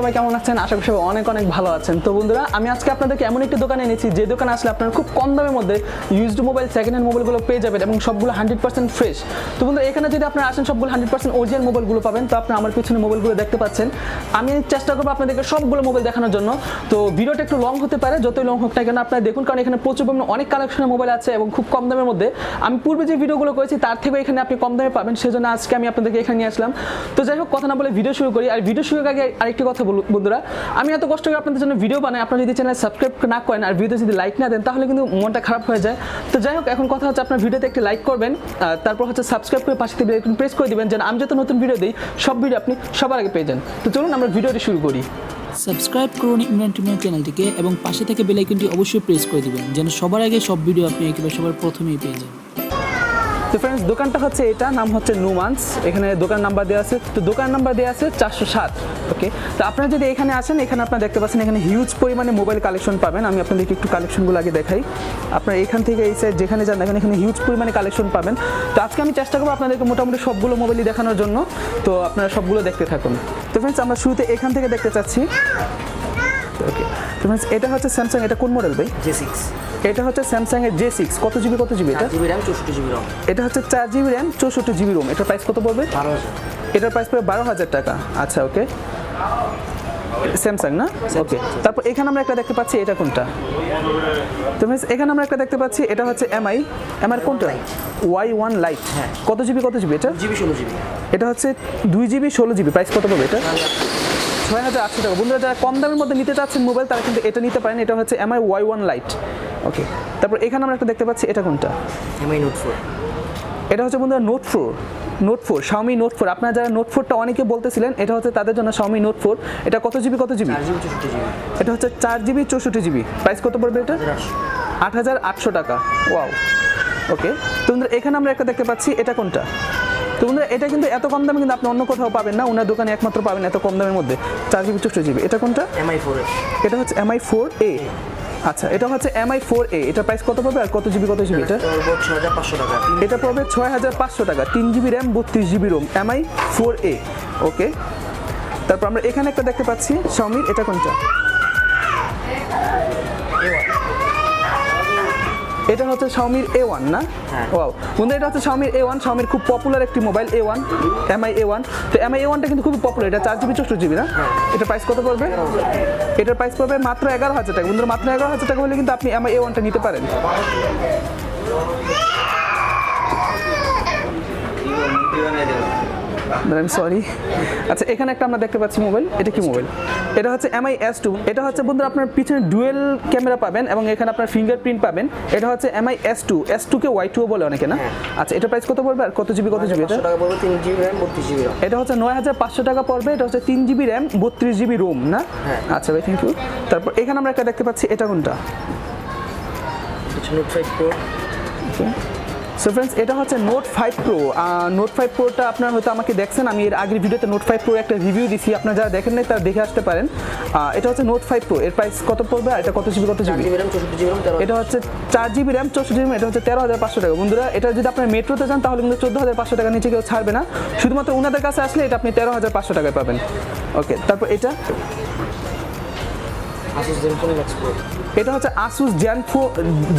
সবাই কেমন আছেন? আশা করি সবাই অনেক অনেক ভালো আছেন। তো বন্ধুরা, আমি আজকে আপনাদেরকে এমন একটি দোকানে এনেছি যে দোকানে আসলে আপনারা খুব কম দামের মধ্যে ইউজড মোবাইল, সেকেন্ড হ্যান্ড মোবাইলগুলো পেয়ে যাবেন এবং সবগুলো 100% ফ্রেশ। তো বন্ধুরা, এখানে যদি আপনারা আসেন সবগুলো 100% অরিজিনাল মোবাইলগুলো পাবেন। তো আপনারা আমার পিছনে মোবাইলগুলো দেখতে পাচ্ছেন। আমি চেষ্টা করবো আপনাদেরকে সবগুলো মোবাইল দেখানোর জন্য। তো ভিডিওটা একটু লং হতে পারে, যতই লং হোক না কেন আপনারা দেখুন, কারণ এখানে প্রচুর পরিমাণে অনেক কালেকশনের মোবাইল আছে এবং খুব কম দামের মধ্যে। আমি পূর্বে যে ভিডিওগুলো করেছি তার থেকে এখানে আপনি কম দামে পাবেন, সেজন্য আজকে আমি আপনাদেরকে এখানে নিয়ে আসলাম। তো যাই হোক, কথা না বলে ভিডিও শুরু করি। আর ভিডিও শুরুর আগে আরেকটি কথা বন্ধুরা, আমি এত কষ্ট করে আপনাদের জন্য ভিডিও বানাই, আপনারা যদি চ্যানেল সাবস্ক্রাইব না করেন আর ভিডিও যদি লাইক না দেন তাহলে কিন্তু মনটা খারাপ হয়ে যায়। তো যাই হোক, এখন কথা হচ্ছে আপনার ভিডিওতে একটি লাইক করবেন, তারপর হচ্ছে সাবস্ক্রাইব করে পাশে থেকে বেল প্রেস করে দিবেন, যেন আমি যত নতুন ভিডিও দিই সব ভিডিও আপনি সবার আগে পেয়ে যান। তো চলুন আমরা ভিডিওটি শুরু করি। সাবস্ক্রাইব করুন ইমরান টিমরান চ্যানেলটিকে এবং পাশে থেকে বেল আইকনটি অবশ্যই প্রেস করে দিবেন, যেন সবার আগে সব ভিডিও আপনি একেবারে সবার প্রথমেই পেয়ে যান। তো ফ্রেন্ডস, দোকানটা হচ্ছে এটা, নাম হচ্ছে নুমান্স। এখানে দোকান নাম্বার দেওয়া আছে, তো দোকান নাম্বার দেওয়া আছে 407। ওকে, তো আপনারা যদি এখানে আসেন, এখানে আপনারা দেখতে পাচ্ছেন এখানে হিউজ পরিমাণে মোবাইল কালেকশন পাবেন। আমি আপনাদেরকে একটু কালেকশনগুলো আগে দেখাই। আপনারা এখান থেকে এই সাইড যেখানে যান দেখেন, এখানে হিউজ পরিমাণে কালেকশন পাবেন। তো আজকে আমি চেষ্টা করবো আপনাদেরকে মোটামুটি সবগুলো মোবাইলই দেখানোর জন্য। তো আপনারা সবগুলো দেখতে থাকুন। তো ফ্রেন্ডস, আমরা শুরুতে এখান থেকে দেখতে চাচ্ছি। ওকে, তো ফ্রেন্ডস, এটা হচ্ছে স্যামসাং। এটা কোন মডেল ভাই? J6। এটা হচ্ছে স্যামসাং এর J6। কত জিবি এটা? 4GB RAM 64GB ROM। এটা হচ্ছে 4GB RAM 64GB ROM। এটার প্রাইস কত পড়বে? 12,000। এটার প্রাইস পড়বে 12,000 টাকা। আচ্ছা, ওকে, স্যামসাং না? ওকে, তারপর এখানে আমরা একটা দেখতে পাচ্ছি, এটা কোনটা? তো ফ্রেন্ডস, এখানে আমরা একটা দেখতে পাচ্ছি, এটা হচ্ছে এমআই কোনটা? Y1 Lite। হ্যাঁ। কত জিবি এটা? 2GB 16GB। এটা হচ্ছে 2GB 16GB। প্রাইস কত পড়বে এটা? 6,800 টাকা। বন্ধুরা, যারা কম দামের মধ্যে নিতে চাচ্ছেন মোবাইল, তারা কিন্তু এটা নিতে পারেন। এটা হচ্ছে এমআই Y1 Lite। ওকে, তারপর এখানে আমরা একটা দেখতে পাচ্ছি, এটা কোনটা? MI Note 4। এটা হচ্ছে বন্ধুরা নোট 4, Xiaomi Note 4। আপনারা যারা Note 4টা অনেকে বলতেছিলেন, এটা হচ্ছে তাদের জন্য Xiaomi Note 4। এটা কত জিবি? 4GB 64GB। এটা হচ্ছে 4GB 64GB। প্রাইস কত পড়বে এটা? 8,800 টাকা। ওয়াও, ওকে। তো বন্ধুরা, এখানে আমরা একটা দেখতে পাচ্ছি, এটা কোনটা? তো বন্ধুরা, এটা কিন্তু এত কম দামে কিন্তু আপনি অন্য কোথাও পাবেন না, ওনার দোকানে একমাত্র পাবেন এত কম দামের মধ্যে। 4GB 64GB। এটা কোনটা? MI 4A। এটা হচ্ছে MI 4A। আচ্ছা, এটা হচ্ছে MI 4A। এটা প্রাইস কত পড়বে আর কত জিবি এটা? এটা 6,500 টাকা। এটা পড়বে 6,500 টাকা। 3GB RAM 32GB ROM, MI 4A। ওকে, তারপর আমরা এখানে একটা দেখতে পাচ্ছি Xiaomi। এটা কোনটা? এটা হচ্ছে Xiaomi A1 না? ওয়াও বন্ধু, এটা হচ্ছে Xiaomi A1। Xiaomi খুব পপুলার একটি মোবাইল A1, MI A1। তো MI A1টা কিন্তু খুব পপুলার। এটা 4GB 64GB না? এটা প্রাইস কত পড়বে? এটার প্রাইস পড়বে মাত্র 11,000 টাকা। বন্ধুরা, মাত্র 11,000 টাকা হলে কিন্তু আপনি MI A1টা নিতে পারেন। সরি। আচ্ছা, এখানে একটা আমরা দেখতে পাচ্ছি মোবাইল। এটা কি মোবাইল? এটা হচ্ছে MI S2। এটা হচ্ছে বন্ধুরা আপনার পিছনে ডুয়েল ক্যামেরা পাবেন এবং এখানে আপনার ফিঙ্গারপ্রিন্ট পাবেন। এটা হচ্ছে MI S2। S2 কে Y2 বলে অনেকে না? আচ্ছা, এটা প্রাইস কত পড়বে আর কত জিবি এটা? 3GB RAM 32GB ROM। এটা হচ্ছে 9,500 টাকা পড়বে। এটা হচ্ছে 3GB RAM 32GB ROM না? আচ্ছা ভাই, থ্যাংক ইউ। তারপর এখানে আমরা একটা দেখতে পাচ্ছি, এটা কোনটা? Note 5 Pro। সো ফ্রেন্ডস, এটা হচ্ছে Note 5 Pro। Note 5 Proটা আপনারা হয়তো আমাকে দেখছেন, আমি এর আগের ভিডিওতে Note 5 Pro একটা রিভিউ দিছি। আপনারা যারা দেখেন নাই তারা দেখে আসতে পারেন। এটা হচ্ছে Note 5 Pro। এর প্রাইস কত পড়বে আর এটা কত GB? 4GB RAM 64GB ROM। এটা হচ্ছে 4GB RAM 64GB। এটা হচ্ছে 13,500 টাকা। বন্ধুরা, এটা যদি আপনার মেট্রোতে যান তাহলে কিন্তু 14,500 টাকা নিচে কেউ ছাড়বে না। শুধুমাত্র ওনাদের কাছে আসলে এটা আপনি 13,500 টাকায় পাবেন। ওকে, তারপর এটা Asus Zenfone Max Pro। এটা হচ্ছে Asus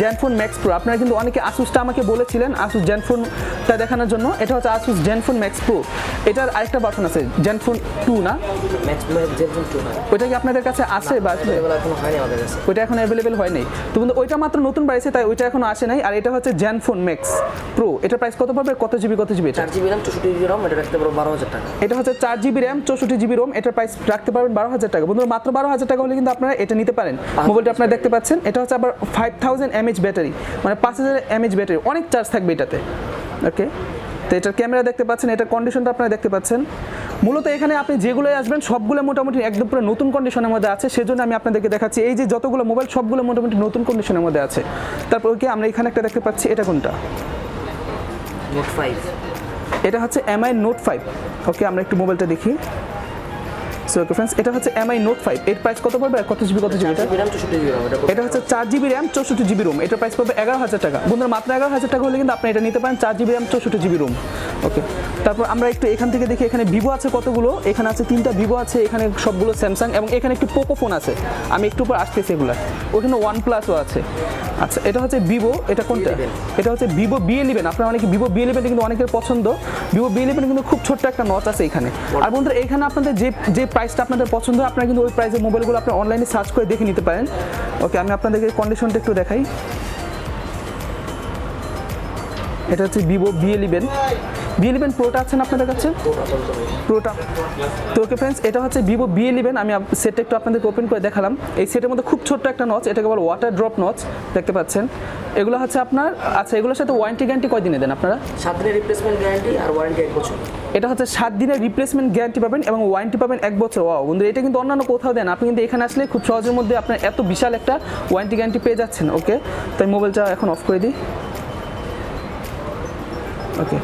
Zenfone Max Pro। আপনারা কিন্তু অনেকে Asusটা আমাকে বলেছিলেন Asus Zenfone-টা দেখানোর জন্য। এটা হচ্ছে Asus Zenfone Max Pro। এটার আরেকটা ভার্সন আছে Zenfone 2 না? Max Zenfone 2 না। ওইটা কি আপনাদের কাছে আছে বা আসবে? এখনো হয়নি আমাদের কাছে। ওইটা এখন অ্যাভেলেবেল হয় নাই। তো বন্ধু, ওইটা মাত্র নতুন বাড়িছে, তাই ওইটা এখনো আসে নাই। আর এটা হচ্ছে Zenfone Max Pro। এটার প্রাইস কত পড়বে? কত জিবি এটা? 4GB RAM 64GB ROM। এটা রাখতে পারো 12,000 টাকা। এটা হচ্ছে 4GB RAM 64GB ROM। এটার প্রাইস রাখতে পারবেন 12,000 টাকা। বন্ধুরা, মাত্র 12,000 টাকা হলে কিন্তু আপনারা এটা নিতে পারেন। মোবাইলটা আপনারা দেখতে পাচ্ছেন, এটা হচ্ছে আবার 5000 mAh ব্যাটারি, মানে 5000 mAh ব্যাটারি। অনেক চার্জ থাকবে এটাতে। ওকে, তো এটার ক্যামেরা দেখতে পাচ্ছেন, এটার কন্ডিশনটা আপনারা দেখতে পাচ্ছেন। মূলত এখানে আপনি যেগুলোই আসবেন সবগুলো মোটামুটি একদম পুরো নতুন কন্ডিশনের মধ্যে আছে, সেজন্য আমি আপনাদেরকে দেখাচ্ছি। এই যে যতগুলো মোবাইল সবগুলো মোটামুটি নতুন কন্ডিশনের মধ্যে আছে। তারপর ওকে, আমরা এখানে একটা দেখতে পাচ্ছি, এটা কোনটা? Note 5। এটা হচ্ছে MI Note 5। ওকে, আমরা একটু মোবাইলটা দেখি। সো ওকে ফ্রেন্ডস, এটা হচ্ছে MI Note 5। এর প্রাইস কত পড়বে আর কত জিবি এটা? 4GB RAM 64GB ROM। এটা হচ্ছে 4GB RAM 64GB ROM। এটার প্রাইস পড়বে 11,000 টাকা। বন্ধুরা, মাত্র 11,000 টাকা হলে কিন্তু আপনি এটা নিতে পারেন, 4GB RAM 64GB ROM। ওকে, তারপর আমরা একটু এখান থেকে দেখি এখানে ভিভো আছে কতগুলো, এখানে আছে 3টা ভিভো আছে, এখানে সবগুলো স্যামসাং এবং এখানে একটু পোকো ফোন আছে, আমি একটু উপর আসতেছি এগুলা, ওখানে OnePlusও আছে। আচ্ছা, এটা হচ্ছে ভিভো, এটা কোনটা? এটা হচ্ছে ভিভো B11। আপনারা অনেকে ভিভো B11 কিন্তু অনেকের পছন্দ, ভিভো B11 কিন্তু খুব ছোট্ট একটা নচ আছে এখানে। আর বন্ধুরা এখানে আপনাদের যে প্রাইসটা আপনাদের পছন্দ হয় আপনারা কিন্তু ওই প্রাইসের মোবাইলগুলো আপনারা অনলাইনে সার্চ করে দেখে নিতে পারেন। ওকে, আমি আপনাদেরকে কন্ডিশনটা একটু দেখাই। এটা হচ্ছে ভিভো B11 প্রোটা আছে না আপনাদের কাছে? প্রোটা। তো ওকে ফ্রেন্ডস, এটা হচ্ছে ভিভো B11। আমি সেটটা একটু আপনাদেরকে ওপেন করে দেখালাম। এই সেটের মধ্যে খুব ছোট্ট একটা নচ, এটাকে বলে ওয়াটার ড্রপ নচ, দেখতে পাচ্ছেন। এগুলো হচ্ছে আপনার, আচ্ছা এগুলোর সাথে ওয়ারেন্টি গ্যারান্টি কয়দিনে দেন আপনারা? 7 দিনের রিপ্লেসমেন্ট গ্যারান্টি আর ওয়ারেন্টি 1 বছর। এটা হচ্ছে 7 দিনের রিপ্লেসমেন্ট গ্যারান্টি পাবেন এবং ওয়ারেন্টি পাবেন 1 বছর। ওয়াও বন্ধুরা, এটা কিন্তু অন্যান্য কোথাও দেন, আপনি কিন্তু এখানে আসলে খুব সহজের মধ্যে আপনার এত বিশাল একটা ওয়ারেন্টি গ্যারান্টি পেয়ে যাচ্ছেন। ওকে, তাই মোবাইলটা এখন অফ করে দিই। ওকে,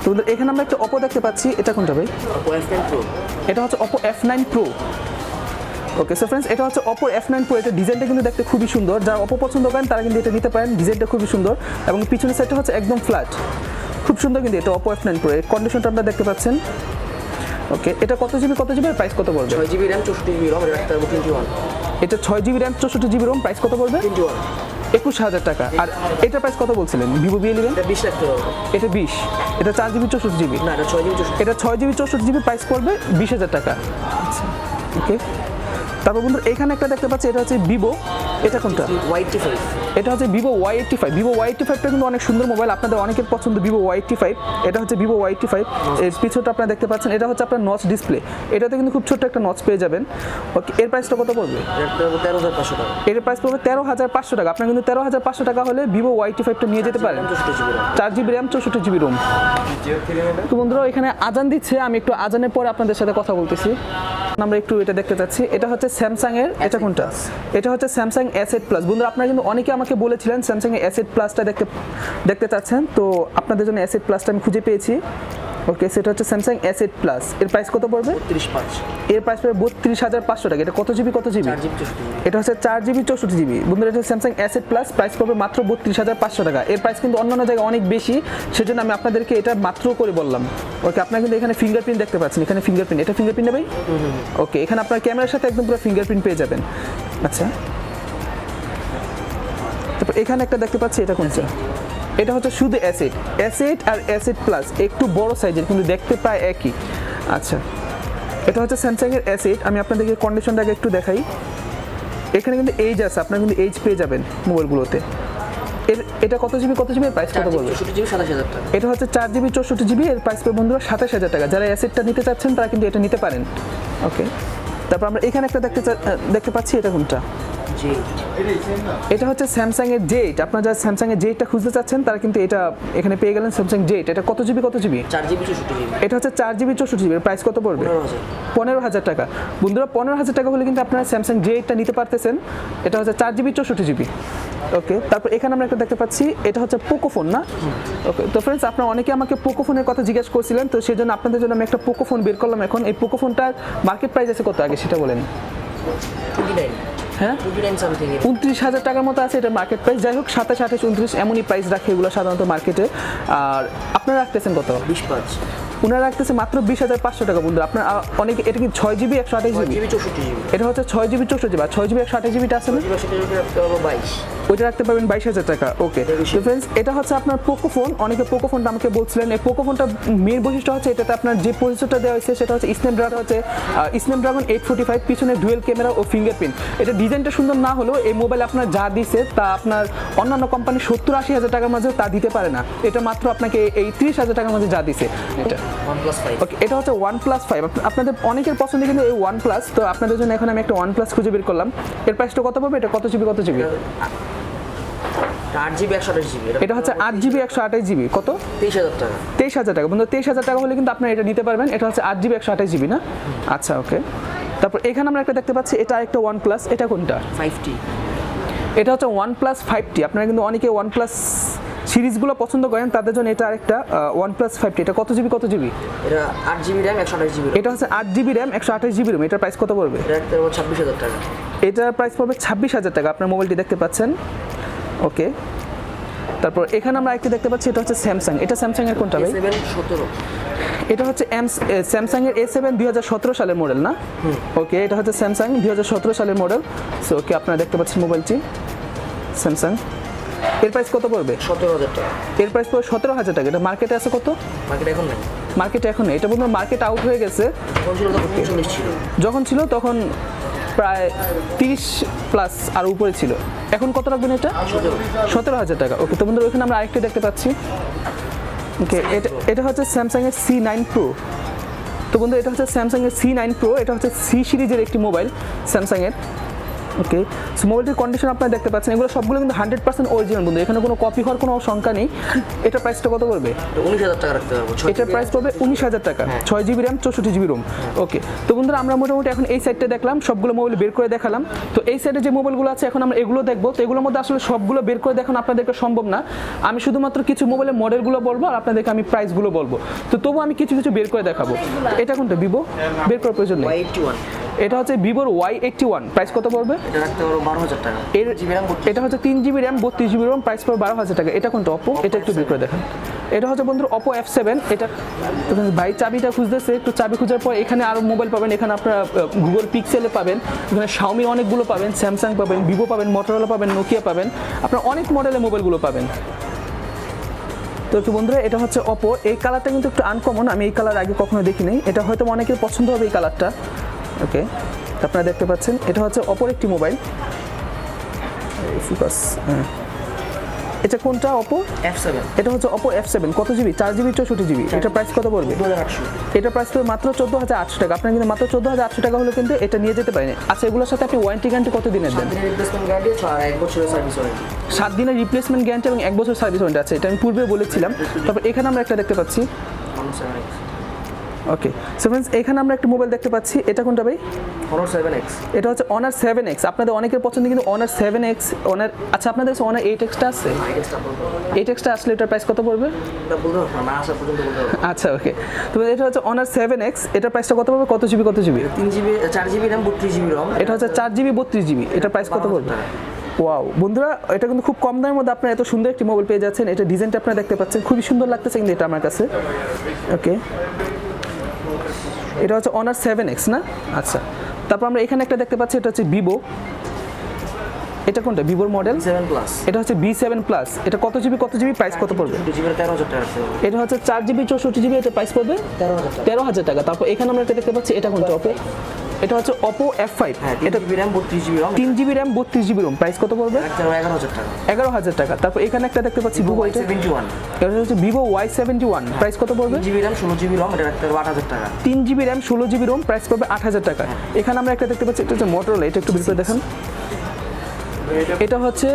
তো এখানে আমরা একটা Oppo দেখতে পাচ্ছি, এটা কোনটা ভাই? Oppo F9 Pro। এটা হচ্ছে Oppo F9 Pro। Okay so friends, এটা হচ্ছে Oppo F9 Pro। এটা ডিজাইনটা কিন্তু দেখতে খুবই সুন্দর, যারা Oppo পছন্দ করেন তারা কিন্তু এটা নিতে পারেন, ডিজাইনটা খুবই সুন্দর এবং পিছনের সাইডটা হচ্ছে একদম ফ্ল্যাট, খুব সুন্দর কিন্তু এটা Oppo F9 Pro। এর কন্ডিশনটা আপনারা দেখতে পাচ্ছেন। ওকে, এটা কত জিবি প্রাইস কত পড়বে? 6GB RAM 64GB ROM, এটা রাখতে পারবো 21। এটা 6GB RAM 64GB ROM, price কত পড়বে? 21,000 টাকা। আর এটার প্রাইস কত বলছিলেন? ভিভো B11 এটা 20 রাখতে পারবো। এটা 20, এটা 4GB 64GB। না, এটা 6GB 64GB। এটা 6GB 64GB, প্রাইস পড়বে 20,000 টাকা। আচ্ছা ওকে, তারপর বন্ধুরা এখানে একটা দেখতে পাচ্ছি, এটা হচ্ছে ভিভো, এটা কোনটা? Y85। এটা হচ্ছে ভিভো Y85। ভিভো Y85টা কিন্তু অনেক সুন্দর মোবাইল, আপনাদের অনেকের পছন্দ ভিভো Y85। এটা হচ্ছে ভিভো Y85। এর পিছনটা আপনারা দেখতে পাচ্ছেন, এটা হচ্ছে আপনার নচ ডিসপ্লে, এটাতে কিন্তু খুব ছোট্ট একটা নচ পেয়ে যাবেন। ওকে, এর প্রাইসটা কত পড়বে? রাখতে পারবো 13,500 টাকা। এর প্রাইস পড়বে 13,500 টাকা। আপনারা কিন্তু 13,500 টাকা হলে ভিভো Y85টা নিয়ে যেতে পারেন। 4GB RAM 64GB ROM। তো বন্ধুরা এখানে আজান দিচ্ছে, আমি একটু আজানের পরে আপনাদের সাথে কথা বলতেছি। আমরা একটু এটা দেখতে চাচ্ছি, এটা হচ্ছে স্যামসাং এর, এটা কোনটা? এটা হচ্ছে স্যামসাং S8 Plus। বন্ধুরা আপনারা কিন্তু অনেকে আমাকে বলেছিলেন স্যামসাং এর S8 Plusটা দেখতে চাচ্ছেন, তো আপনাদের জন্য S8 Plusটা আমি খুঁজে পেয়েছি। ওকে, সেটা হচ্ছে স্যামসাং S8 Plus। এর প্রাইস কত পড়বে? 35। এর প্রাইস পড়বে 32,500 টাকা। এটা কত জিবি? 4GB 64GB। এটা হচ্ছে 4GB 64GB। বন্ধুরা এটা স্যামসাং S8 Plus, প্রাইস পড়বে মাত্র 32,500 টাকা। এর প্রাইস কিন্তু অন্যান্য জায়গায় অনেক বেশি, সেজন্য আমি আপনাদেরকে এটা মাত্র করে বললাম। ওকে, আপনারা কিন্তু এখানে ফিঙ্গারপ্রিন্ট দেখতে পাচ্ছেন, এখানে ফিঙ্গারপ্রিন্ট, এটা ফিঙ্গারপ্রিন্ট নেবেই। ওকে, এখানে আপনার ক্যামেরার সাথে একদম পুরো ফিঙ্গারপ্রিন্ট পেয়ে যাবেন। আচ্ছা, তারপর এখানে একটা দেখতে পাচ্ছি, এটা কোনটা? এটা হচ্ছে শুধু S8 আর S8 Plus, একটু বড় সাইজের কিন্তু দেখতে প্রায় একই। আচ্ছা, এটা হচ্ছে স্যামসাং এর S8। আমি আপনাদেরকে কন্ডিশনটাকে একটু দেখাই। এখানে কিন্তু এইজ আছে, আপনারা কিন্তু এইজ পেয়ে যাবেন মোবাইলগুলোতে। এটা কত জিবি প্রাইস কত বলবো? 64GB 27,000 টাকা। এটা হচ্ছে 4GB 64GB। এর প্রাইস পড়বে বন্ধুরা 27,000 টাকা। যারা S8টা নিতে চাচ্ছেন তারা কিন্তু এটা নিতে পারেন। ওকে, তারপর আমরা এখানে একটা দেখতে পাচ্ছি, এটা কোনটা? এটা হচ্ছে স্যামসাং এর J8। আপনারা যারা স্যামসাং এর J8টা খুঁজতে চাচ্ছেন তারা কিন্তু এটা এখানে পেয়ে গেলেন, স্যামসাং J8। এটা কত জিবি 4GB 64GB। এটা হচ্ছে 4GB 64GB। এর প্রাইস কত পড়বে? 15,000 টাকা। বন্ধুরা 15,000 টাকা হলে কিন্তু আপনারা স্যামসাং J8টা নিতে পারতেছেন। এটা হচ্ছে 4GB 64GB। ওকে, তারপর এখানে আমরা একটা দেখতে পাচ্ছি, এটা হচ্ছে পোকো ফোন না? ওকে, তো ফ্রেন্ডস আপনারা অনেকে আমাকে পোকো ফোনের কথা জিজ্ঞেস করছিলেন, তো সেই জন্য আপনাদের জন্য আমি একটা পোকো ফোন বের করলাম এখন। এই পোকো ফোনটার মার্কেট প্রাইস আছে কত আগে সেটা বলেন? 29। হ্যাঁ, 29 সামথিং। 29,000 টাকার মতো আছে এটা মার্কেট প্রাইস। যাই হোক 27, 28, 29 এমনই প্রাইস রাখে এগুলো সাধারণত মার্কেটে। আর আপনারা রাখতেছেন কত? 25। ওনারা রাখতেছে মাত্র 20,500 টাকা। বন্ধু আপনার অনেকে, এটা কি 6GB 128GB? 6GB 64GB। এটা হচ্ছে 6GB 64GB। আর 6GB 128GBটা আছে না? 6GB 64GB রাখতে পারবো 22। ওইটা রাখতে পারবেন 22,000 টাকা। ওকে, তো ফ্রেন্ডস এটা হচ্ছে আপনার পোকো ফোন। অনেকে পোকো ফোনটা আমাকে বলছিলেন। এই পোকো ফোনটা মেন বৈশিষ্ট্য হচ্ছে এটাতে আপনার যে প্রসেসরটা দেওয়া হয়েছে সেটা হচ্ছে স্ন্যাপড্রাগন 845, পিছনে ডুয়েল ক্যামেরা ও ফিঙ্গারপ্রিন্ট। এটা ডিজাইনটা সুন্দর না হলেও এই মোবাইল আপনার যা দিছে তা আপনার অন্যান্য কোম্পানি 70-80,000 টাকার মাঝে তা দিতে পারে না। এটা মাত্র আপনাকে এই 30,000 টাকার মধ্যে যা দিছে এটা। OnePlus 5। ওকে, এটা হচ্ছে OnePlus 5। আপনাদের অনেকের পছন্দ কিন্তু এই OnePlus, তো আপনাদের জন্য এখন আমি একটা OnePlus খুঁজে বের করলাম। এর প্রাইসটা কত পড়বে? এটা কত জিবি? 8GB 128GB। এটা হচ্ছে 8GB 128GB। কত? 23,000 টাকা। 23,000 টাকা। বন্ধু 23,000 টাকা হলে কিন্তু আপনারা এটা নিতে পারবেন। এটা হচ্ছে 8GB 128GB না? আচ্ছা ওকে, তারপর এখানে আমরা একটা দেখতে পাচ্ছি, এটা একটা OnePlus। এটা কোনটা? 5T। এটা হচ্ছে OnePlus 5T। আপনারা কিন্তু অনেকে OnePlus সিরিজগুলো পছন্দ করেন, তাদের জন্য এটা আরেকটা OnePlus 5T। এটা কত জিবি? এটা 8GB RAM 128GB। এটা হচ্ছে 8GB RAM 128GB ROM। এটার প্রাইস কত পড়বে? এটা রাখতে পারবো 26,000 টাকা। এটার প্রাইস পড়বে 26,000 টাকা। আপনার মোবাইলটি দেখতে পাচ্ছেন। ওকে, তারপর এখানে আমরা একটি দেখতে পাচ্ছি, এটা হচ্ছে স্যামসাং। এটা স্যামসাং এর কোনটা ভাই? A7 17। এটা হচ্ছে স্যামসাং এর A7 2017 সালের মডেল না? ওকে, এটা হচ্ছে স্যামসাং 2017 সালের মডেল। সো ওকে, আপনারা দেখতে পাচ্ছেন মোবাইলটি স্যামসাং। এর প্রাইস কত পড়বে? 17,000 টাকা। এর প্রাইস পড়বে 17,000 টাকা। এটা মার্কেটে আছে কত? মার্কেট এখন নেই, মার্কেটে এখন নেই। এটা বন্ধুরা মার্কেট আউট হয়ে গেছে। তখন ছিল তখন 39 ছিল। যখন ছিল তখন প্রায় 30 প্লাস আর উপরে ছিল। এখন কত রাখবেন এটা? 17,000 টাকা। ওকে, তো বন্ধুরা ওইখানে আমরা আরেকটা দেখতে পাচ্ছি। ওকে, এটা হচ্ছে স্যামসাং এর C9 Pro। তো বন্ধু এটা হচ্ছে স্যামসাং এর C9 Pro। এটা হচ্ছে সি সিরিজের একটি মোবাইল স্যামসাং এর। ওকে, সো মোবাইলটির কন্ডিশন আপনারা দেখতে পাচ্ছেন, এগুলো সবগুলো কিন্তু 100% অরিজিনাল বন্ধু, এখানে কোনো কপি হওয়ার কোনো সংখ্যা নেই। এটা প্রাইসটা কত পড়বে? 19,000 টাকা রাখতে পারবো। এটার প্রাইস পড়বে 19,000 টাকা, 6GB র্যাম 64GB রোম। ওকে, তো বন্ধুরা আমরা মোটামুটি এখন এই সাইডটা দেখলাম, সবগুলো মোবাইল বের করে দেখালাম। তো এই সাইডে যে মোবাইলগুলো আছে এখন আমরা এগুলো দেখবো। তো এগুলোর মধ্যে আসলে সবগুলো বের করে দেখানো আপনাদেরকে সম্ভব না। আমি শুধুমাত্র কিছু মোবাইলের মডেলগুলো বলবো আর আপনাদেরকে আমি প্রাইসগুলো বলবো। তো তবু আমি কিছু কিছু বের করে দেখাবো। এটা কোনটা? ভিভো? বের করার প্রয়োজন নেই। Y81। এটা হচ্ছে ভিভোর Y81। প্রাইস কত পড়বে? এটা রাখতে পারবো 12,000 টাকা। এর এটা হচ্ছে 3GB RAM 32GB ROM, price পড়বে 12,000 টাকা। এটা কোনটা? Oppo? এটা একটু বের করে দেখেন। এটা হচ্ছে বন্ধুরা Oppo F7। এটা ভাই চাবিটা খুঁজতেছে, একটু চাবি খোঁজার পর এখানে আরও মোবাইল পাবেন। এখানে আপনারা গুগল পিক্সেলে পাবেন, এখানে Xiaomi অনেকগুলো পাবেন, স্যামসাং পাবেন, ভিভো পাবেন, মটোরোলা পাবেন, নোকিয়া পাবেন, আপনারা অনেক মডেলের মোবাইলগুলো পাবেন। তো একটু বন্ধুরা এটা হচ্ছে Oppo। এই কালারটা কিন্তু একটু আনকমন, আমি এই কালার আগে কখনো দেখিনি। এটা হয়তো অনেকের পছন্দ হবে এই কালারটা। ওকে, আপনারা দেখতে পাচ্ছেন এটা হচ্ছে Oppoর একটি মোবাইল। ফোকাস, হ্যাঁ, এটা কোনটা? Oppo F7। এটা হচ্ছে Oppo F7। কত জিবি? 4GB 64GB। এটা প্রাইস কত পড়বে? 14,800। এটা প্রাইস পড়বে মাত্র 14,800 টাকা। আপনারা কিন্তু মাত্র 14,800 টাকা হলে কিন্তু এটা নিয়ে যেতে পারেন। আচ্ছা, এগুলোর সাথে আপনি ওয়ারেন্টি গ্যারান্টি কত দিনের দেন? 7 দিনের রিপ্লেসমেন্ট গ্যারান্টি আর 1 বছরের সার্ভিস ওয়ারেন্টি। 7 দিনের রিপ্লেসমেন্ট গ্যারান্টি এবং 1 বছর সার্ভিস ওয়ারেন্টি আছে, এটা আমি পূর্বে বলেছিলাম। তারপর এখানে আমরা একটা দেখতে পাচ্ছি। Honor 7X। ওকে, সো फ्रेंड्स এখানে আমরা একটা মোবাইল দেখতে পাচ্ছি। এটা কোনটা ভাই? Honor 7X। এটা হচ্ছে Honor 7X। আপনাদের অনেকের পছন্দ কিন্তু Honor 7X, Honor, আচ্ছা আপনাদের কাছে Honor 8X টা আছে? 8X টা আসলে এটার প্রাইস কত পড়বে? এটা বলতে পারবো না, আসা পর্যন্ত বলতে পারবো। আচ্ছা, ওকে, তো এটা হচ্ছে Honor 7X। এটার প্রাইসটা কত পড়বে? কত GB? 3GB 4GB RAM 32GB রম। এটা হচ্ছে 4GB 32GB। এটার প্রাইস কত পড়বে? ওয়াও বন্ধুরা, এটা কিন্তু খুব কম দামের মধ্যে আপনারা এত সুন্দর একটি মোবাইল পেয়ে যাচ্ছেন। এটা ডিজাইনটা আপনারা দেখতে পাচ্ছেন, খুবই সুন্দর লাগতেছে কিন্তু এটা আমার কাছে। ওকে, এটা হচ্ছে Honor 7X না? আচ্ছা, তারপর আমরা এখানে একটা দেখতে পাচ্ছি, এটা হচ্ছে Vivo। এটা কোনটা? ভিভোর মডেল 7 প্লাস। এটা হচ্ছে V7 প্লাস। এটা কত জিবি? প্রাইস কত পড়বে? 2GB 13,000 টাকা আছে। এটা হচ্ছে 4GB 64GB। এটা প্রাইস পড়বে 13,000 টাকা। তারপর এখানে আমরা একটা দেখতে পাচ্ছি, এটা কোনটা? Oppo। এটা হচ্ছে Oppo F5। এটা 3GB RAM 32GB ROM. 3GB RAM 32GB ROM, price কত পড়বে? 11,000 টাকা। 11,000 টাকা। তারপর এখানে একটা দেখতে পাচ্ছি Vivo। এটা হচ্ছে Vivo Y71। প্রাইস কত পড়বে? 3GB র্যাম 16GB রম। এটা রাখতে পারবো 8,000 টাকা। 3GB RAM 16GB Rome, price পড়বে 8,000 টাকা। এখানে আমরা একটা দেখতে পাচ্ছি, এটা হচ্ছে Motorola। এটা একটু বের করে দেখান। এটা হচ্ছে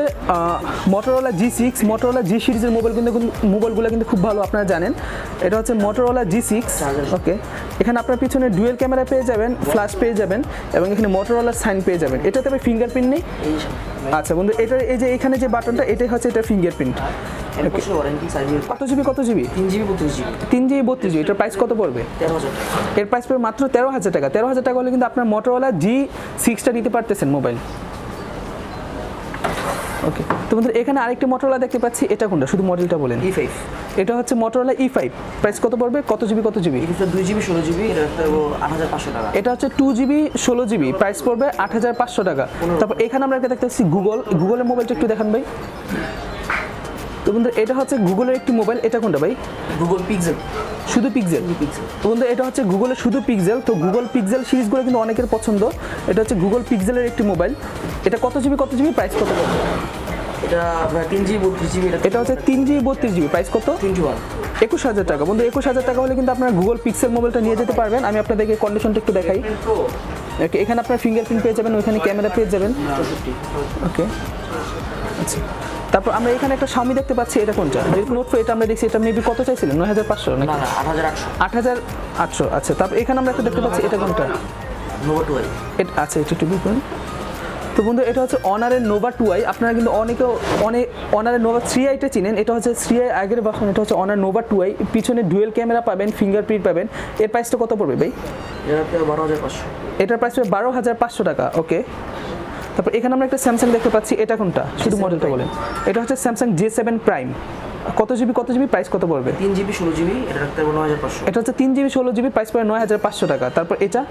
Motorola G6। Motorola G সিরিজের মোবাইলগুলো কিন্তু খুব ভালো, আপনারা জানেন। এটা হচ্ছে Motorola G6। ওকে, এখানে আপনার পিছনে ডুয়েল ক্যামেরা পেয়ে যাবেন, ফ্ল্যাশ পেয়ে যাবেন এবং এখানে Motorola সাইন পেয়ে যাবেন। এটাতে আবার ফিঙ্গারপ্রিন্ট নেই। আচ্ছা বন্ধু, এটা এই যে এখানে যে বাটনটা, এটাই হচ্ছে এটা ফিঙ্গারপ্রিন্ট। কত GB? 3GB 32GB। 3GB 32GB। এটার প্রাইস কত পড়বে? 13,000 টাকা। এর প্রাইস পড়বে মাত্র 13,000 টাকা। 13,000 টাকা হলে কিন্তু আপনার Motorola G6টা নিতে পারতেছেন মোবাইল। ওকে, তো বন্ধুরা এখানে আরেকটি Motorola দেখতে পাচ্ছি। এটা কোনটা? শুধু মডেলটা বলেন। E5। এটা হচ্ছে Motorola E5। প্রাইস কত পড়বে? কত জিবি? এটা 2GB 16GB। এটা রাখতে পারবো 8,500 টাকা। এটা হচ্ছে 2GB 16GB। প্রাইস পড়বে 8,500 টাকা। তারপর এখানে আমরা একটা দেখতে পাচ্ছি গুগলের মোবাইলটা একটু দেখান ভাই। তো বন্ধুরা এটা হচ্ছে গুগলের একটি মোবাইল। এটা কোনটা ভাই? Google pixel. শুধু পিক্সেল। তো বন্ধুরা এটা হচ্ছে গুগলের শুধু পিক্সেল। তো গুগল পিক্সেল সিরিজগুলো কিন্তু অনেকের পছন্দ। এটা হচ্ছে গুগল পিক্সেলের একটি মোবাইল। এটা কত জিবি? প্রাইস কত পড়বে? এটা 3GB 32GB। এটা হচ্ছে 3GB 32GB। প্রাইস কত? 21,000 টাকা। বন্ধু 21,000 টাকা হলে কিন্তু আপনার গুগল পিক্সেল মোবাইলটা নিয়ে যেতে পারবেন। আমি আপনাদেরকে কন্ডিশনটা একটু দেখাই। ওকে, এখানে আপনার ফিঙ্গারপ্রিন্ট পেয়ে যাবেন, ওইখানে ক্যামেরা পেয়ে যাবেন। ওকে, আচ্ছা, তারপর আমরা এখানে একটা Xiaomi দেখতে পাচ্ছি। এটা কোনটা? Note Pro। এটা আমরা দেখছি, এটা মেবি কত চাইছিলেন? 9,500 নাকি? না 8,800। 8,800। আচ্ছা, তারপর এখানে আমরা একটা দেখতে পাচ্ছি। এটা কোনটা? Nova 2i। আচ্ছা, এটা একটু দেখুন। তো বন্ধু এটা হচ্ছে Honorএর Nova 2i। আপনারা কিন্তু Honorএর Nova 3i টা চিনেন। এটা হচ্ছে 3i আগের ভার্সন। এটা হচ্ছে Honor Nova 2i। পিছনে ডুয়েল ক্যামেরা পাবেন, ফিঙ্গারপ্রিন্ট পাবেন। এর প্রাইসটা কত পড়বে ভাই? এটা 12,500। এটার প্রাইস হবে 12,500 টাকা। ওকে, তারপর এখানে আমরা একটা স্যামসাং দেখতে পাচ্ছি, এটা কোনটা শুধু মডেলটা বলেন। এটা হচ্ছে স্যামসাং J7 প্রাইম, কত জিবি প্রাইস কত পড়বে? 3GB 16GB, এটা রাখতে পারবো 9500। এটা হচ্ছে 3GB 16GB, প্রাইস পড়বে 9500 টাকা। তারপর এটা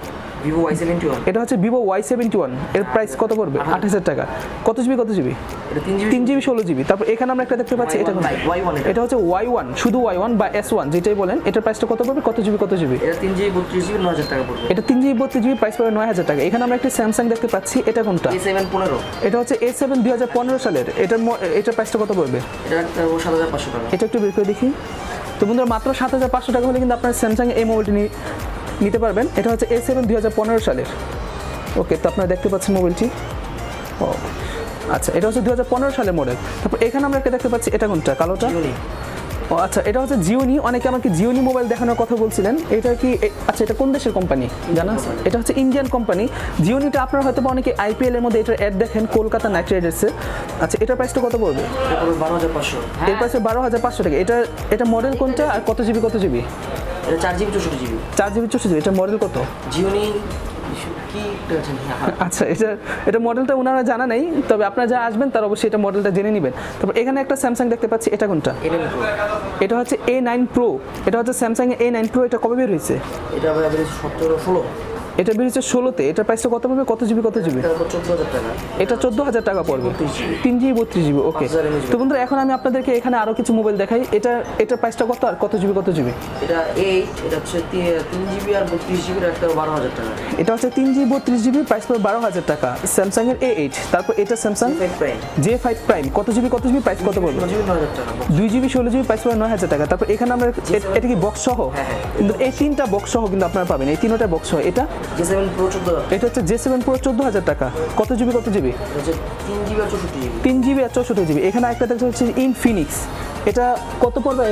Vivo Y71, এটা হচ্ছে Vivo Y71, এর প্রাইস কত পড়বে? 8000 টাকা। কত জিবি? এটা 3GB 16GB। তারপর এখানে আমরা একটা দেখতে পাচ্ছি, এটা কোনটা? Y1, এটা হচ্ছে Y1, শুধু Y1 বা S1 যেটাই বলেন, এটার প্রাইসটা কত পড়বে? কত জিবি? এটা 3GB 32GB 9000 টাকা পড়বে। এটা 3GB 32GB, প্রাইস পড়বে 9000 টাকা। এখানে আমরা একটা স্যামসাং দেখতে পাচ্ছি, এটা কোনটা? A7 15, এটা হচ্ছে A7 2015 সালের, এটার প্রাইসটা কত পড়বে? এটা রাখতে পারবো 7500 টাকা। এটা একটু বের করে দেখি। তো বন্ধুরা মাত্র 7500 টাকা হলে কিন্তু আপনার স্যামসাং এই মোবাইলটি নিতে পারবেন। এটা হচ্ছে A7 2015 সালের। ওকে, তো আপনারা দেখতে পাচ্ছেন মোবাইলটি। ও আচ্ছা, এটা হচ্ছে 2015 সালের মডেল। তারপর এখানে আমরা একটা দেখতে পাচ্ছি, এটা কোনটা? কালোটা? ও আচ্ছা, এটা হচ্ছে জিওনি। অনেকে আমাকে জিওনি মোবাইল দেখানোর কথা বলছিলেন। এটা কি আচ্ছা, এটা কোন দেশের কোম্পানি জানা আছে? এটা হচ্ছে ইন্ডিয়ান কোম্পানি। জিওনিটা আপনারা হয়তো বা অনেকে IPL এর মধ্যে এটার অ্যাড দেখেন, কলকাতা নাইট রাইডার্সের। আচ্ছা, এটার প্রাইসটা কত পড়বে? এটা পড়বে 12500। এর প্রাইসে 12500 টাকা। এটা মডেল কোনটা আর কত জিবি? এটা 4GB 64GB। 4GB 64GB। এটা মডেল কত? জিওনি কি আছে? আচ্ছা, এটা মডেলটা ওনারা জানা নেই, তবে আপনারা যা আসবেন তার অবশ্যই এটা মডেলটা জেনে নেবেন। তারপর এখানে একটা স্যামসাং দেখতে পাচ্ছি, এটা কোনটা? এটা হচ্ছে A9 Pro। এটা হচ্ছে স্যামসাং A9 Pro। এটা কবে বের হয়েছে? এটা ভাই 17-16। এটা বেরিয়েছে 16-তে। এটার প্রাইসটা কত পড়বে? কত জিবি? এটা 14000 টাকা। এটা 14000 টাকা পড়বে। 3GB 32GB। ওকে, তো বন্ধুরা এখন আমি আপনাদেরকে এখানে আরো কিছু মোবাইল দেখাই। এটার প্রাইসটা কত আর কত জিবি? এটা 8, এটা হচ্ছে 3GB আর 32GB, রাখতে পারবো 12000 টাকা। এটা হচ্ছে 3GB 32GB, প্রাইস পড়বে 12000 টাকা। স্যামসাং এর A8। তারপর এটা স্যামসাং J5 প্রাইম, কত জিবি? প্রাইস কত পড়বে? 9000 টাকা। 2GB 16GB, প্রাইস পড়বে 9000 টাকা। তারপর এখানে আমরা এটা কি বক্স সহ? কিন্তু এই তিনটা বক্স সহ কিন্তু আপনারা পাবেন, এই তিনটা বক্স সহ। এটা J7 Pro 14000। এটা হচ্ছে J7 Pro 14000 টাকা। কত জিবি? এটা হচ্ছে 3GB আর 64GB। 3GB আর 64GB। এখানে একটা দেখতে হচ্ছে ইনফিনিক্স। এটা কত পড়বে?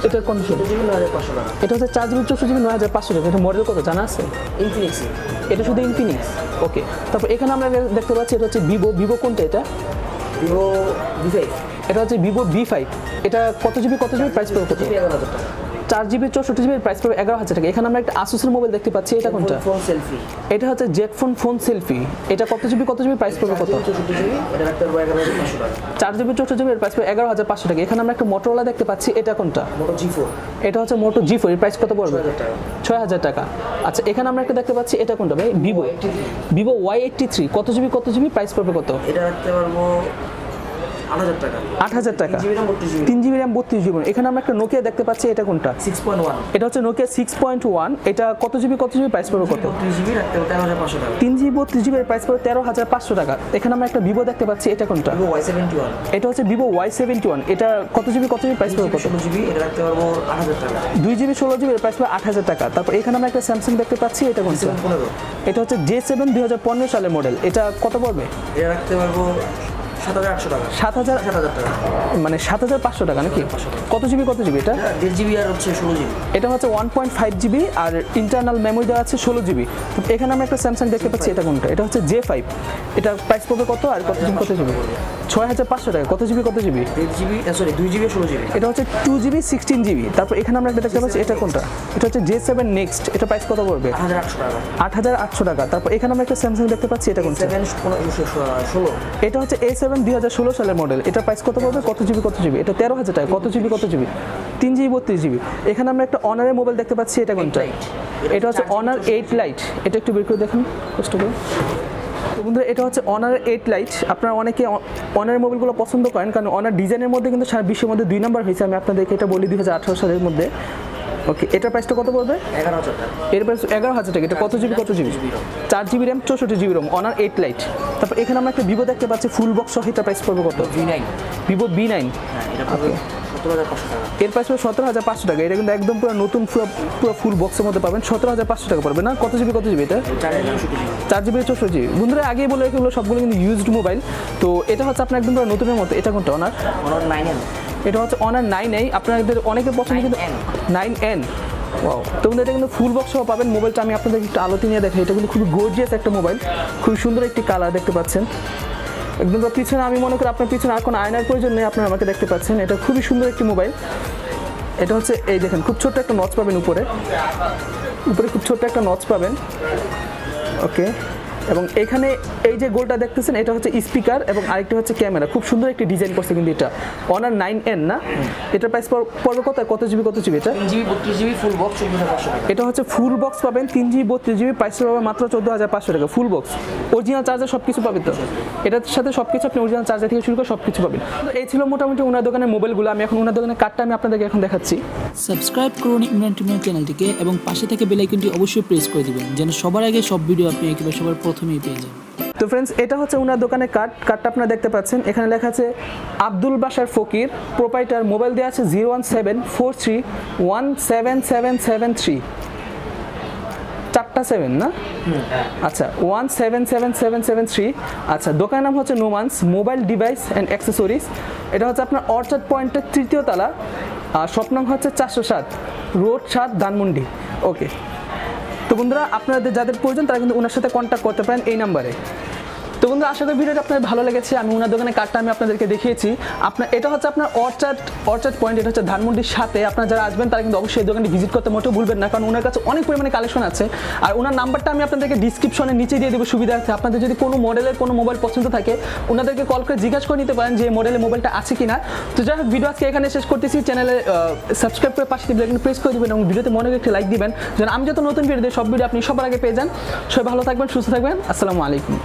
এটার কন্ডিশন 9500 টাকা। এটা হচ্ছে 4GB 64GB 9500 টাকা। এটা মডেল কত জানা আছে? ইনফিনিক্স। এটা শুধু ইনফিনিক্স। ওকে, তারপর এখানে আমরা দেখতে পাচ্ছি, এটা হচ্ছে ভিভো কোনটা? এটা Vivo V5। এটা হচ্ছে Vivo V5। এটা কত জিবি? প্রাইস পড়বে কত? 11000 টাকা। 4GB 64GB, প্রাইস পড়বে 11000 টাকা। এখানে আমরা একটা আসুসের মোবাইল দেখতে পাচ্ছি, এটা কোনটা? Phone selfie. এটা হচ্ছে জেটফোন ফোন সেলফি। এটা কত জিবি? প্রাইস পড়বে কত? 64GB, এটা রাখতে পারবো 11500 টাকা। 4GB 64GB, এর প্রাইস পড়বে 11500 টাকা। এখানে আমরা একটা মোটরোলা দেখতে পাচ্ছি, এটা কোনটা? Moto G4। এটা হচ্ছে মোটো G4, এর প্রাইস কত পড়বে? 6000 টাকা। 6000 টাকা। আচ্ছা, এখানে আমরা একটা দেখতে পাচ্ছি, এটা কোনটা ভাই? Vivo Y83। কত জিবি? প্রাইস পড়বে কত? এটা রাখতে পারবো 8000 টাকা। 8000 টাকা। 3GB RAM 32GB। 3GB RAM 32GB। এখানে আমরা একটা নোকিয়া দেখতে পাচ্ছি, এটা কোনটা? 6.1। এটা হচ্ছে নোকিয়া 6.1। এটা কত জিবি? প্রাইস পড়বে কত? 32GB, রাখতে পারবো 13500 টাকা। 3GB 32GB, এর প্রাইস পড়বে 13500 টাকা। এখানে আমরা একটা ভিভো দেখতে পাচ্ছি, এটা কোনটা? Vivo Y71। এটা হচ্ছে Vivo Y71। এটা কত জিবি? প্রাইস পড়বে কত? 16GB, এটা রাখতে পারবো 8000 টাকা। 2GB 16GB, এর প্রাইস পড়বে 8000 টাকা। তারপর এখানে আমরা একটা স্যামসাং দেখতে পাচ্ছি, এটা কোনটা? J7 15। এটা হচ্ছে J7 2015 সালের মডেল। এটা কত পড়বে? এটা রাখতে পারবো 7800 টাকা। 7000 টাকা। মানে 7500 টাকা নাকি? কত জিবি? এটা 1.5GB আর হচ্ছে 16GB। এটা হচ্ছে 1.5GB আর ইন্টারনাল মেমোরি দেওয়া আছে 16GB। এখানে আমরা একটা স্যামসাং দেখতে পাচ্ছি, এটা কোনটা? এটা হচ্ছে J5। এটা প্রাইস পড়বে কত আর কত জিবি? 6500 টাকা। কত জিবি? 2GB 16GB। এটা হচ্ছে 2GB 16GB। তারপর এখানে আমরা একটা দেখতে পাচ্ছি, এটা কোনটা? এটা হচ্ছে J7 নেক্সট। এটা প্রাইস কত পড়বে? 8800 টাকা। 8800 টাকা। তারপর এখানে আমরা একটা স্যামসাং দেখতে পাচ্ছি, এটা কোনটা? 16। এটা হচ্ছে A7 2016 সালের মডেল। এটা প্রাইস কত পড়বে? কত জিবি? এটা 13000 টাকা। কত জিবি? 3GB 32GB। এখানে আমরা একটা অনারের মোবাইল দেখতে পাচ্ছি, এটা কোনটা? এটা হচ্ছে অনার 8 লাইট। এটা একটু বের করে দেখুন কষ্ট করে। তো বন্ধুরা, এটা হচ্ছে অনার 8 লাইট। আপনারা অনেকে অনার মোবাইলগুলো পছন্দ করেন, কারণ অনার ডিজাইনের মধ্যে কিন্তু সারা বিশ্বের মধ্যে 2 নম্বর হয়েছে। আমি আপনাদেরকে এটা বলি 2018 সালের মধ্যে। ওকে, এটার প্রাইসটা কত পড়বে? 11000 টাকা। এর প্রাইস 11000 টাকা। এটা কত GB? 4GB RAM 64GB ROM, honour 8 light. তারপর এখানে আমরা একটা ভিভো দেখতে পাচ্ছি ফুল বক্স সহ। এটা প্রাইস পড়বে কত? Vivo B9। হ্যাঁ, এটা পড়বে 17500 টাকা। এর প্রাইস পড়বে 17500 টাকা। এটা কিন্তু একদম পুরো নতুন পুরো ফুল বক্সের মধ্যে পাবেন। 17500 টাকা পড়বে না? কত জিবি? এটা 4GB 64GB। বন্ধুরা, আগেই বলে এগুলো সবগুলো কিন্তু ইউজড মোবাইল। তো এটা হচ্ছে আপনার একদম পুরো নতুনের মতো। এটা কোনটা? Honour 9N। এটা হচ্ছে অনার 9A। আপনাদের অনেকের পছন্দ কিন্তু 9N। ওয়াও, তো বন্ধুরা, এটা কিন্তু ফুল বক্স সহ পাবেন। মোবাইলটা আমি আপনাদের একটু আলোতে নিয়ে দেখাই। এটা কিন্তু খুবই গর্জিয়াস একটা মোবাইল, খুবই সুন্দর একটি কালার দেখতে পাচ্ছেন। একদম পিছনে আমি মনে করি আপনার পিছনে আর কোনো আয়নার প্রয়োজন নেই, আপনারা আমাকে দেখতে পাচ্ছেন। এটা খুবই সুন্দর একটি মোবাইল। এটা হচ্ছে এই দেখেন, খুব ছোট্ট একটা নচ পাবেন উপরে খুব ছোট্ট একটা নচ পাবেন। ওকে, এবং এখানে এই যে গোলটা দেখতেছেন এটা হচ্ছে স্পিকার এবং আরেকটা হচ্ছে ক্যামেরা, খুব সুন্দর একটি ডিজাইন করছে কিন্তু এটা Honor 9N না, এটার প্রাইস পড়বে কত জিবি এটা 3GB 32GB ফুল বক্স 14,500 টাকা। এটা হচ্ছে ফুল বক্স পাবেন 3GB 32GB, প্রাইস পাবেন মাত্র 14,500 টাকা ফুল বক্স। অরিজিনাল চার্জার সব কিছু পাবেন তো, এটার সাথে সব কিছু আপনি অরিজিনাল চার্জার থেকে শুরু করে সব কিছু পাবেন। তো এই ছিল মোটামুটি ওনার দোকানের মোবাইলগুলো। আমি এখন ওনার দোকানের কার্ডটা আমি আপনাদেরকে এখন দেখাচ্ছি। সাবস্ক্রাইব করুন ইমরান টিমরান চ্যানেলটিকে এবং পাশে থেকে বেল আইকনটি অবশ্যই প্রেস করে দিবেন যেন সবার আগে সব ভিডিও আপনি একেবারে সবার প্রথমেই পেয়ে যান। তো ফ্রেন্ডস, এটা হচ্ছে ওনার দোকানের কার্ডটা আপনারা দেখতে পাচ্ছেন। এখানে লেখা আছে আব্দুল বাশার ফকির, প্রোপাইটার, মোবাইল দেওয়া আছে 01743177773, 4টা 7 না, আচ্ছা 177773। আচ্ছা, দোকানের নাম হচ্ছে নোমান্স মোবাইল ডিভাইস অ্যান্ড অ্যাক্সেসরিজ। এটা হচ্ছে আপনার অর্চার্ড পয়েন্টের 3য় তলা, শপ নং হচ্ছে 407 রোড 7 ধানমন্ডি। ওকে, তো বন্ধুরা আপনাদের যাদের প্রয়োজন তারা কিন্তু ওনার সাথে কন্ট্যাক্ট করতে পারেন এই নাম্বারে। তো বন্ধুরা, আশা করি ভিডিওটা আপনাদের ভালো লেগেছে। আমি ওনার দোকানের কার্ডটা আমি আপনাদেরকে দেখিয়েছি। এটা হচ্ছে আপনার অর্চার্ড পয়েন্ট, এটা হচ্ছে ধানমন্ডির সাথে। আপনারা যারা আসবেন তারা কিন্তু অবশ্যই এই দোকানটি ভিজিট করতে মোটেও ভুলবেন না, কারণ ওনার কাছে অনেক পরিমাণে কালেকশন আছে। আর ওনার নাম্বারটা আমি আপনাদেরকে ডিসক্রিপশনে নিচে দিয়ে দেবো সুবিধার্থে। আপনাদের যদি কোনো মডেলের কোনো মোবাইল পছন্দ থাকে ওনাদেরকে কল করে জিজ্ঞাসা করে নিতে পারেন যে এই মডেলের মোবাইলটা আছে কিনা। তো যাই হোক, ভিডিও আজকে এখানে শেষ করতেছি। চ্যানেলে সাবস্ক্রাইব করে পাশে বেল আইকন প্রেস করে দিবেন এবং ভিডিওতে মনে করে একটি লাইক দিবেন যেন আমি যত নতুন ভিডিও দিই সব ভিডিও আপনি সবার আগে পেয়ে যান। সবাই ভালো থাকবেন, সুস্থ থাকবেন। আসসালামু আলাইকুম।